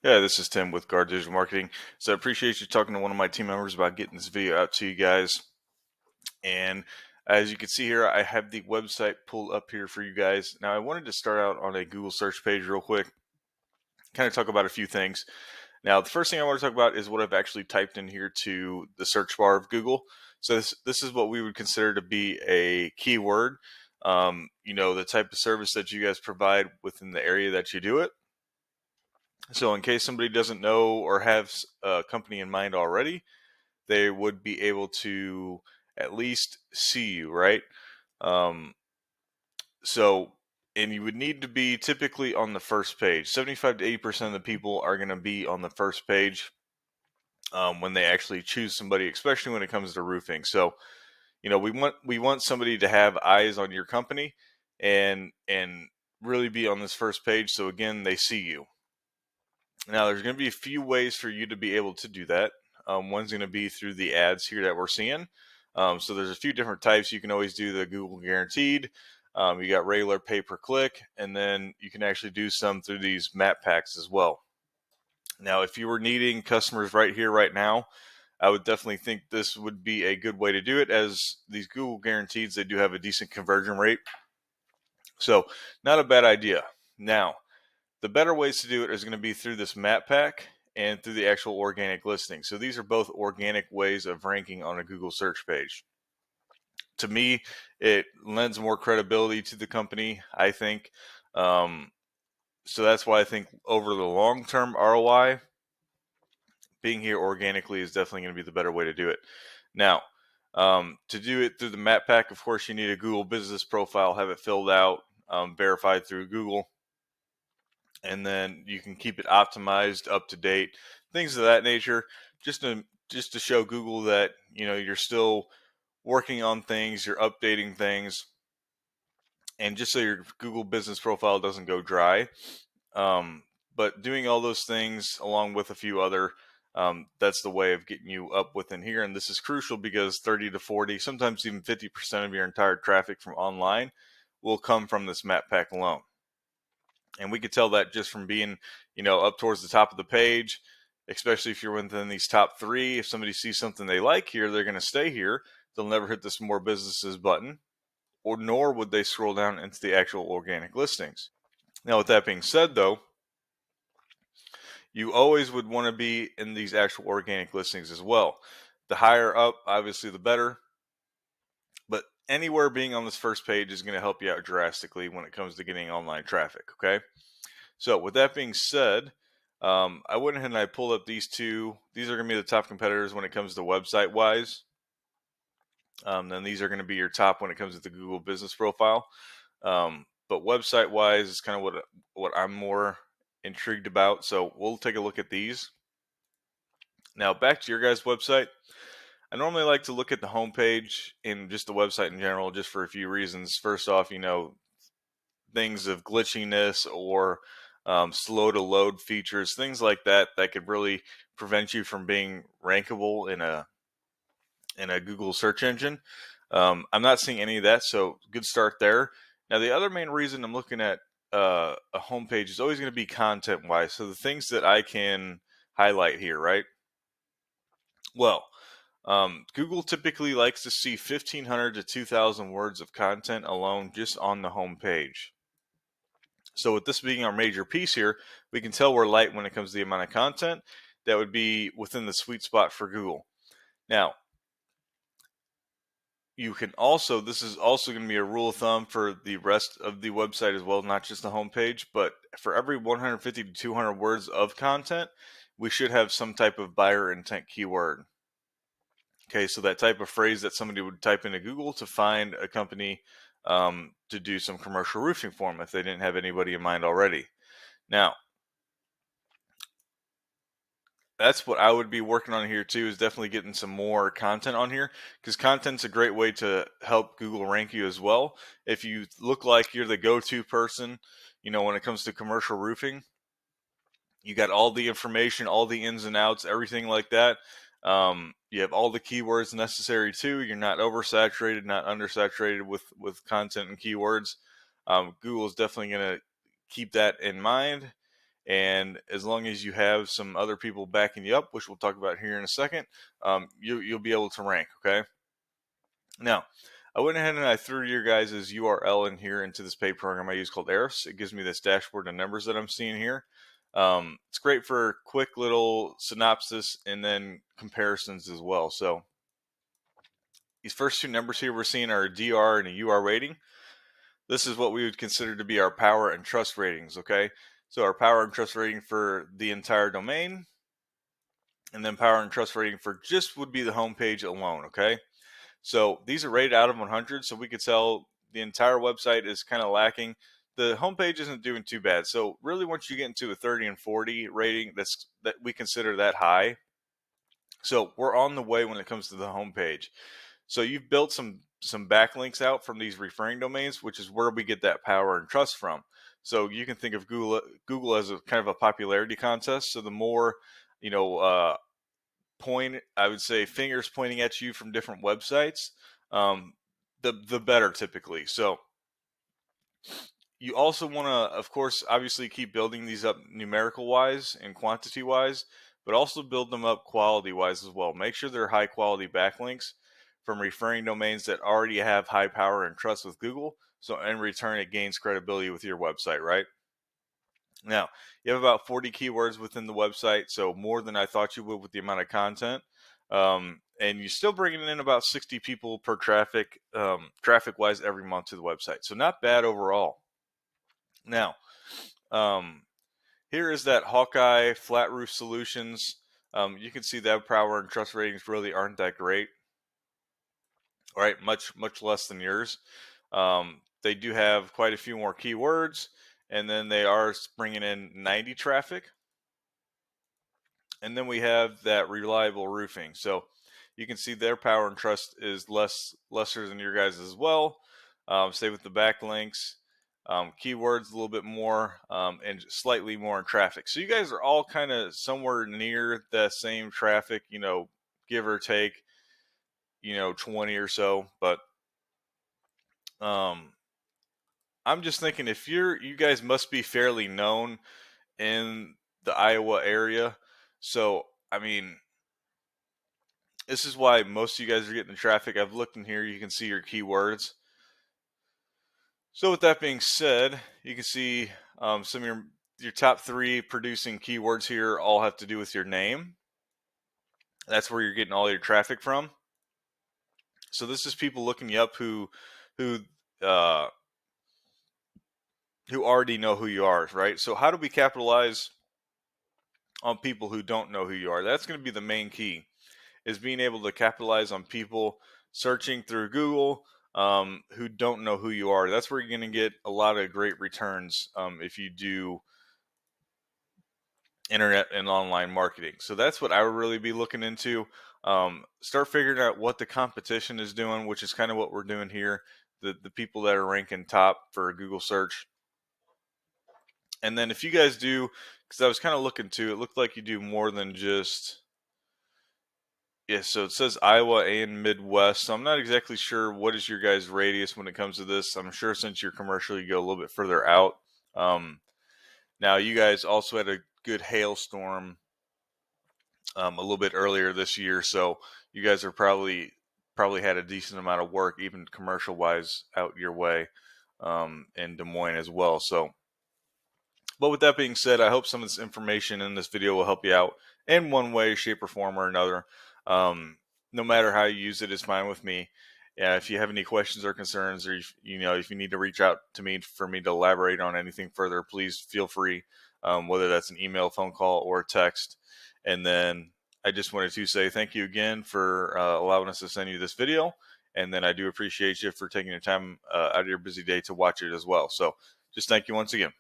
Yeah, this is Tim with Guard Digital Marketing. So I appreciate you talking to one of my team members about getting this video out to you guys. And as you can see here, I have the website pulled up here for you guys. Now I wanted to start out on a Google search page real quick, kind of talk about a few things. Now, the first thing I want to talk about is what I've actually typed in here to the search bar of Google. So this is what we would consider to be a keyword. The type of service that you guys provide within the area that you do it. So in case somebody doesn't know or has a company in mind already, they would be able to at least see you, right? Um, so, and you would need to be typically on the first page. 75 to 80% of the people are going to be on the first page when they actually choose somebody, especially when it comes to roofing. So, we want somebody to have eyes on your company and really be on this first page. So again, they see you. Now, there's going to be a few ways for you to be able to do that. One's going to be through the ads here that we're seeing. So there's a few different types. You can always do the Google Guaranteed. You got regular pay-per-click, and then you can actually do some through these map packs as well. Now, if you were needing customers right here, right now, I would definitely think this would be a good way to do it, as these Google Guaranteeds, they do have a decent conversion rate. So not a bad idea. Now, the better ways to do it is going to be through this map pack and through the actual organic listing. So these are both organic ways of ranking on a Google search page. To me, it lends more credibility to the company, I think. So that's why I think over the long-term ROI, being here organically is definitely going to be the better way to do it. Now, to do it through the map pack, of course, you need a Google business profile, have it filled out, verified through Google, and then you can keep it optimized, up to date, things of that nature, just to show Google that you're still working on things, you're updating things, and just so your Google business profile doesn't go dry. But doing all those things along with a few other, that's the way of getting you up within here. And this is crucial because 30 to 40, sometimes even 50% of your entire traffic from online will come from this map pack alone. And we could tell that just from being, up towards the top of the page, especially if you're within these top three. If somebody sees something they like here, they're going to stay here. They'll never hit this more businesses button, or nor would they scroll down into the actual organic listings. Now, with that being said, though, you always would want to be in these actual organic listings as well. The higher up, obviously, the better. But anywhere being on this first page is going to help you out drastically when it comes to getting online traffic, okay? So with that being said, I went ahead and I pulled up these two. These are going to be the top competitors when it comes to website-wise. Then these are going to be your top when it comes to the Google business profile. But website-wise is kind of what I'm more intrigued about. So we'll take a look at these. Now back to your guys' website. I normally like to look at the homepage and just the website in general, just for a few reasons. First off, things of glitchiness or slow to load features, things like that could really prevent you from being rankable in a Google search engine. I'm not seeing any of that, so good start there. Now, the other main reason I'm looking at a homepage is always going to be content-wise. So the things that I can highlight here, right? Well, Google typically likes to see 1,500 to 2,000 words of content alone just on the home page. So with this being our major piece here, we can tell we're light when it comes to the amount of content that would be within the sweet spot for Google. Now, you can also, this is also going to be a rule of thumb for the rest of the website as well, not just the homepage, but for every 150 to 200 words of content, we should have some type of buyer intent keyword. Okay, so that type of phrase that somebody would type into Google to find a company to do some commercial roofing for them if they didn't have anybody in mind already. Now, that's what I would be working on here too, is definitely getting some more content on here, because content's a great way to help Google rank you as well. If you look like you're the go-to person, when it comes to commercial roofing, you got all the information, all the ins and outs, everything like that. You have all the keywords necessary too. You're not oversaturated, not undersaturated with content and keywords. Google is definitely going to keep that in mind. And as long as you have some other people backing you up, which we'll talk about here in a second, you'll be able to rank. Okay. Now, I went ahead and I threw your guys' URL in here into this paid program I use called Eris. It gives me this dashboard of numbers that I'm seeing here. It's great for quick little synopsis and then comparisons as well. So these first two numbers here we're seeing are a DR and a UR rating. This is what we would consider to be our power and trust ratings, okay? So our power and trust rating for the entire domain, and then power and trust rating for just would be the homepage alone, okay? So these are rated out of 100, so we could tell the entire website is kind of lacking. The homepage isn't doing too bad. So really, once you get into a 30 and 40 rating, that we consider that high. So we're on the way when it comes to the homepage. So you've built some backlinks out from these referring domains, which is where we get that power and trust from. So you can think of Google as a kind of a popularity contest. So the more, you know, I would say fingers pointing at you from different websites, um, the better typically. So you also want to, of course, obviously keep building these up numerical wise and quantity wise, but also build them up quality wise as well. Make sure they're high quality backlinks from referring domains that already have high power and trust with Google. So in return, it gains credibility with your website, right? Now, you have about 40 keywords within the website, so more than I thought you would with the amount of content. And you're still bringing in about 60 people per traffic wise every month to the website. So not bad overall. Now, um, here is that Hawkeye Flat Roof Solutions. You can see that power and trust ratings really aren't that great. All right, much less than yours. They do have quite a few more keywords, and then they are bringing in 90 traffic. And then we have that Reliable Roofing. So you can see their power and trust is lesser than your guys as well. Stay with the backlinks, keywords a little bit more, and slightly more in traffic. So you guys are all kind of somewhere near the same traffic, give or take, 20 or so. But um, I'm just thinking if you guys must be fairly known in the Iowa area. So, I mean, this is why most of you guys are getting the traffic. I've looked in here, you can see your keywords. So with that being said, you can see some of your top 3 producing keywords here all have to do with your name. That's where you're getting all your traffic from. So this is people looking you up who uh, already know who you are, right? So how do we capitalize on people who don't know who you are? That's going to be the main key, is being able to capitalize on people searching through Google who don't know who you are. That's where you're going to get a lot of great returns if you do internet and online marketing. So that's what I would really be looking into. Start figuring out what the competition is doing, which is kind of what we're doing here. The people that are ranking top for a Google search. And then if you guys do, because I was kind of looking too, it looked like you do more than just. Yeah, so it says Iowa and Midwest. So I'm not exactly sure what is your guys' radius when it comes to this. I'm sure since you're commercial, you go a little bit further out. Now, you guys also had a good hailstorm a little bit earlier this year, so you guys are probably had a decent amount of work, even commercial wise, out your way in Des Moines as well. So. But with that being said, I hope some of this information in this video will help you out in one way, shape, or form or another. No matter how you use it is fine with me. Yeah, if you have any questions or concerns, or if you need to reach out to me for me to elaborate on anything further, please feel free, whether that's an email, phone call, or text. And then I just wanted to say thank you again for allowing us to send you this video. And then I do appreciate you for taking your time out of your busy day to watch it as well. So just thank you once again.